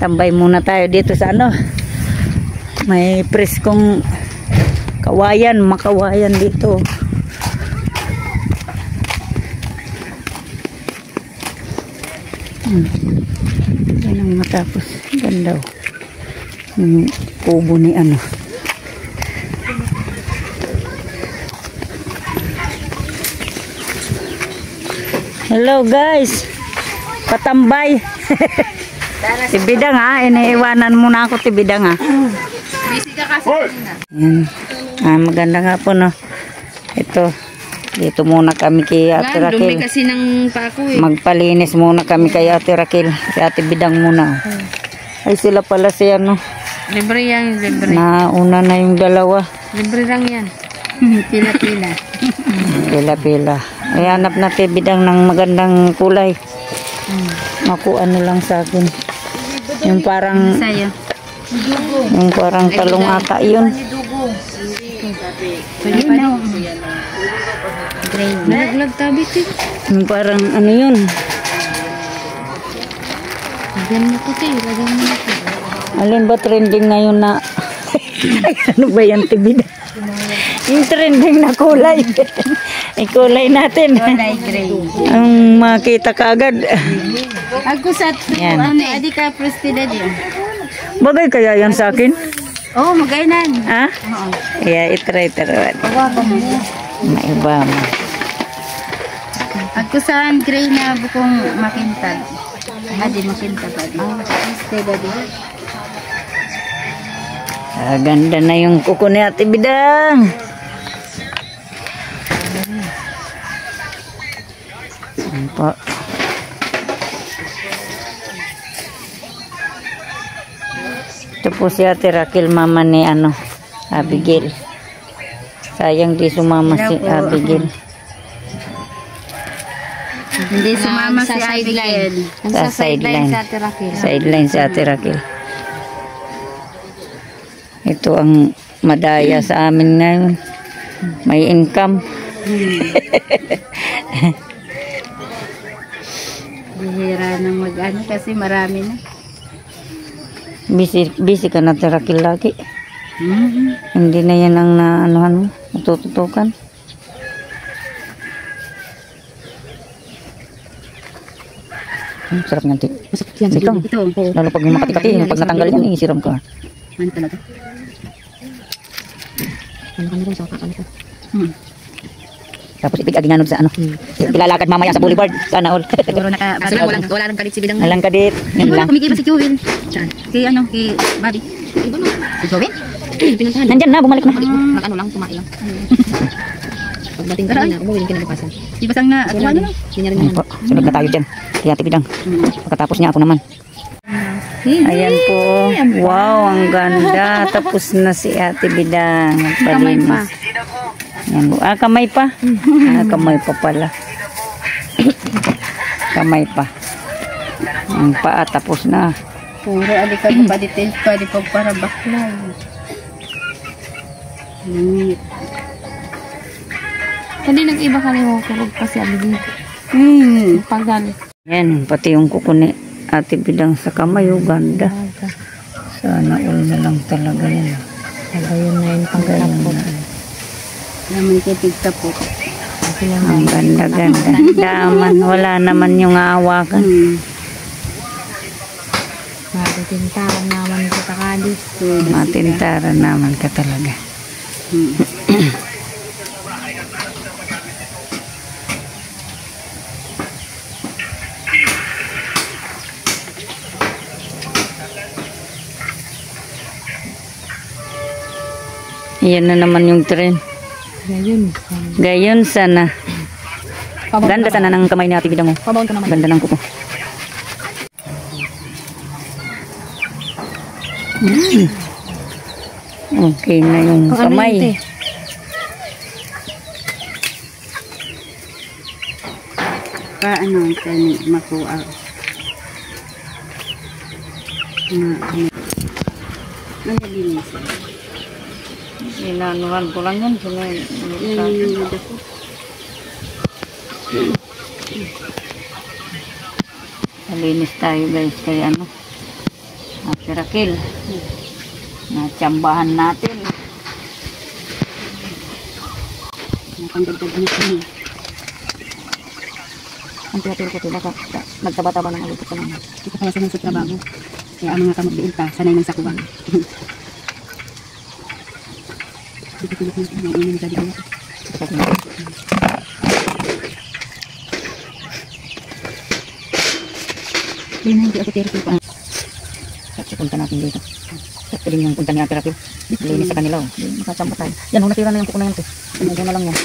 Tambay muna tayo dito sa ano. May preskong kawayan, makawayan dito. Yan ang matapos. Ganda. Yung kubo ni ano. Hello guys. Patambay. Tibidang ha, iniiwanan muna ako tibidang ha. Busy ka kasi kanina. Yan. Maganda nga po no. Ito, dito muna kami kay Ate Raquel. Dumi kasi ng pako eh. Magpalinis muna kami kay Ate Raquel. Si Ate Bidang muna. Ay sila pala siya no. Libre yan, libre. Nauna na yung dalawa. Libre lang yan. Pila-pila. Pila-pila. Ay hanap na Bidang ng magandang kulay. Makuha na lang sa akin. Yung parang Sa'yo. yung parang talong ata yun. Pwede pa daw. Nalaglag tabit eh. Yung parang ano yun. Lagyan mo kasi, lagyan mo na. Alin ba trending ngayon na ay, ano ba yan tibida? Yung trending na kulay. Yung kulay natin. Kulay gray. Ang makita ka agad. Ako sa Yan. ano, adi ka prestida din. Bagay kaya yan sa akin? Oh, magainan. Ha? Oo. Yeah, itry. Maiba mo. Ako sa gray na bukong makintag. Adi makintag adi. Prestida din. Ganda na yung kuko ni Ate Bidang. Yan po. Ito po si Ate Raquel, mama ni ano, Abigail. Sayang di sumama si Abigail. Hindi sumama si Abigail. Sa sideline. Sa Ate Raquel. Sideline si Ate Raquel. Ito ang madaya sa amin ngayon. May income. Bihira ng mag-ano kasi marami na. Busy ka na Raquel lagi. Hindi na yan ang anuhan mo, natututukan. Sarap nga. Masakit yan. Ito. Lalo pag may makati-kati, pag natanggal yan, isiram ka. Ano talaga? Ano ka na sa kakano ko? Tapos itig-aginanod sa ano. Ilalakad mamaya sa boulevard. Sana all. Siguro wala lang kalit si Bidang. Walang kadit. Yan lang. Kumikiba si Joel. Saan? Kay ano? Kay Bobby. Si Joel? Pinuntahan. Nandyan na, bumalik na. Nag-ano lang, tumae lang. Pagdating ka na, umuwi ka na bukasan. Di basang na, at ano? Sunod na tayo dyan. Kaya Ate Bidang. Pagkatapos niya ako naman. Ayan po. Wow, ang ganda. Tapos na si Ate Bidang. Kamay pa. Ayan po. Kamay pa. Kamay pa pala. Kamay pa. Ang paa tapos na. Puro adi ka pa dito. Pwede pa para bakla. Hindi nag-iba ka rin kurog pa si Abigin. Pagal. Yan, pati yung kuko ni Ate Bidang sa kamay. O ganda. Sana all na lang talaga yan. Pagayon na yun pagkapot. Naman kitig-tapot. Ang ganda-ganda. Daman, wala naman yung hawakan. Matintaran naman ka takadis. Matintaran naman ka talaga. Yan na naman yung tren. Gayon sana. Ganda sana ng kamay ni Ate Bidang mo. Ganda ng kuko. Okay na yung kamay. Paano kani makuha? Nalinis. Inanuhan ko lang yan. Malinis tayo guys. Kaya ano. Napirakil. Natsambahan natin. Napandagdag na siya. Ang tira-tira ko tila. Nagtaba-taba ng alipot ko lang. Ito kaya sanay sa trabaho. Kaya ang mga kamot diin pa, sanay ng sakuha. Ito tulad ng inom tadi ko. Hindi ako tira pa. Kasi punta natin dito. Ito din yung punta niya therapy. Linis sa kanila. Makasamba tayo. Yan, natira na yung kuko na yan. Ito na lang yan.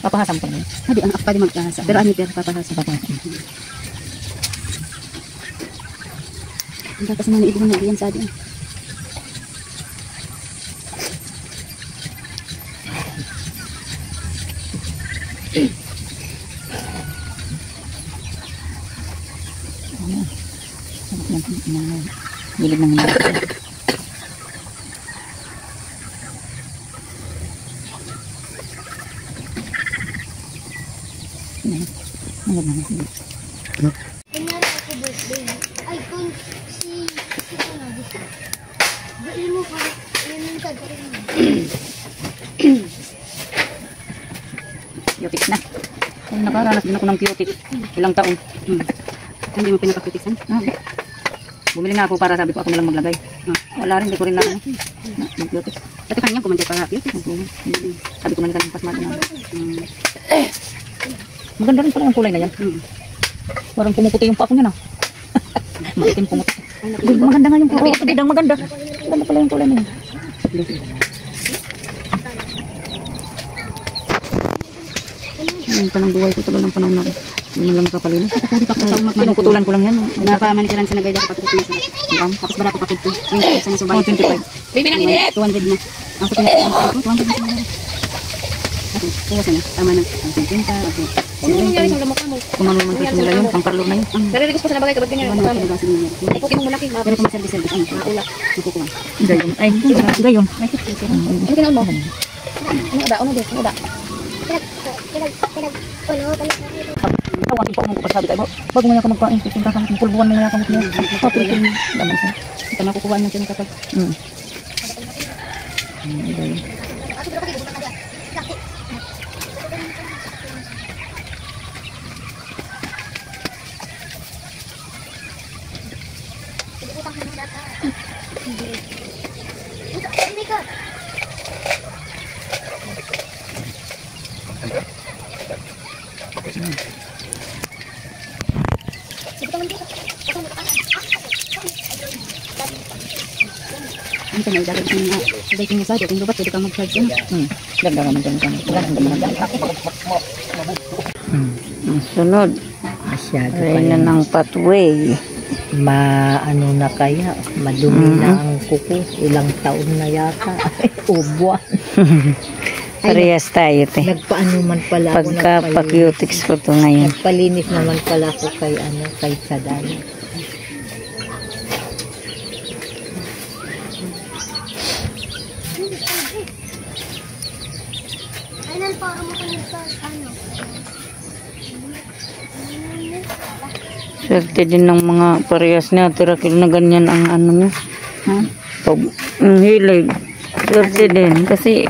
Papahasam pa rin. Hindi, ang ako pa din magkahasa. Pero ano pero papahasa. Ang kasi mga ibon na diyan sa atin. Bilig ng hindi. Kunyari ako birthday. Ay, kung si ano, dito. Dali mo pa, yun yung kagarin mo. Cutic na. Kung nakaranas din ako ng cutic. Ilang taon. Hindi mo pinapakutisan? Bumili nga ako para sabi ko ako nalang maglagay. Wala rin, hindi ko rin na mag-cutic. Pati kanya, kumandya pa happy. Sabi ko man kanang pasmado na. Maganda rin pala yung kulay na yan. Parang pumuputi yung pa ako niya na. Maitim pumuti. Maganda nga yung kulay. Bidang maganda. Maganda pala yung kulay na yan. Yung panang buhay ko tagal ng panahon na. Yun lang nakapalinis. Pinukutulan ko lang yan. Napamanitiran sa nagay dapat patutunan sa. Tapos bara ko pakito. 20 sa nasubay. 25. Baby nang init. 200 na. Ang sa pinaka 200 na. Okay, kuha na. Tama na. Ang 50. Okay. Ano nangyari sa lamok mo? Kung ano man kasi nila yun, pang parlor na yun. Narinig ko sa nabagay kapag ganyan. Ano ang gasin niya? Pukin mo malaki. Pero kung service ano? Maula. Nakukuha. Gayon. Ay, gayon. Ano kinaon mo? Ano da? Ano da? Ano da? Tawagin po ako magpasabi tayo. Bago nga ako magpain, pupunta ka ng pulbuan na nga ako magpain. Papulitin mo. Laman siya. Ito nakukuha niya siya kapag. Gayon. Ano ka na dapat niya? Sabay kong sa kung dapat pwede kang mag-charge ano. Ganda naman dyan. Ang sunod. Masyado Rin na ng pathway. ano na kaya, madumi na ang kuko, ilang taon na yata, o buwan. Parehas tayo, te. Nagpaano man pala ako, Pagka-cutics ko to ngayon. nagpalinis naman pala ako kay kay Sadan. Ayun, para mo kanil sa ano. Swerte din ng mga parehas niya. Tirakil na ganyan ang ano niya. Pag ang hilig. Swerte din. Kasi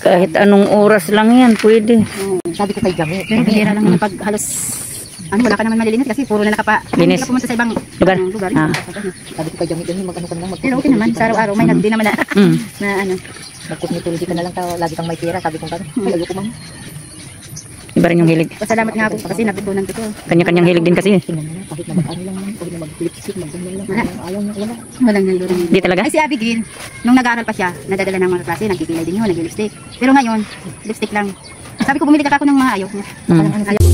kahit anong oras lang yan, pwede. Sabi ko kay Jami. Pero bihira lang naman pag halos wala ka naman malilinit kasi puro na Linis. pumunta sa ibang Lugar. lugar. Sabi ko kay Jami, mag-ano ka na lang, Pero okay naman, sa araw-araw may nagdi naman na na ano. mag-cosmetology ka na lang, lagi kang may tira, sabi ko gano'n, ayoko man. Iba rin yung hilig. Pasalamat nga ako kasi natutunan ko to. Kanya-kanyang hilig din kasi. Tingnan mo na, kahit na mag-ano lang naman, kahit na mag-lipstick, mag-ganyan lang, ayaw niya, wala. Walang naluro. Di talaga? Ay si Abigail, nung nag-aaral pa siya, nadadala ng mga klase, nagkikilay din yun, nag-lipstick. Pero ngayon, lipstick lang. Sabi ko bumili ka ako ng mga ayaw niya. Ayaw